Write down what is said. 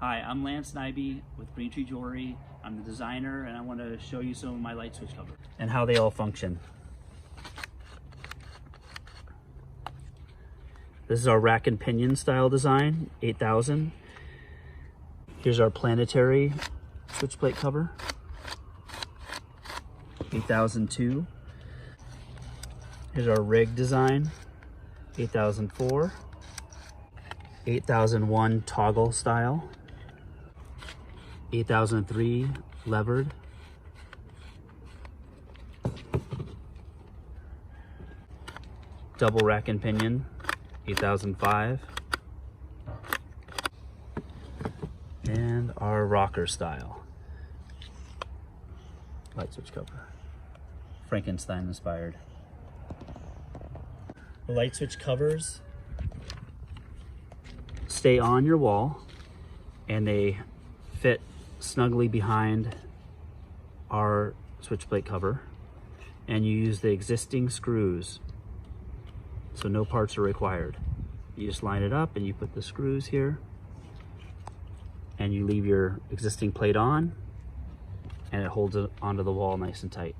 Hi, I'm Lance Nyby with Green Tree Jewelry. I'm the designer and I want to show you some of my light switch covers and how they all function. This is our rack and pinion style design, 8000. Here's our planetary switch plate cover, 8002. Here's our rig design, 8004. 8001 toggle style, 8003 levered, double rack and pinion, 8005, and our rocker style light switch cover, Frankenstein inspired. The light switch covers stay on your wall and they fit snugly behind our switch plate cover, and you use the existing screws, so no parts are required. You just line it up and you put the screws here and you leave your existing plate on and it holds it onto the wall nice and tight.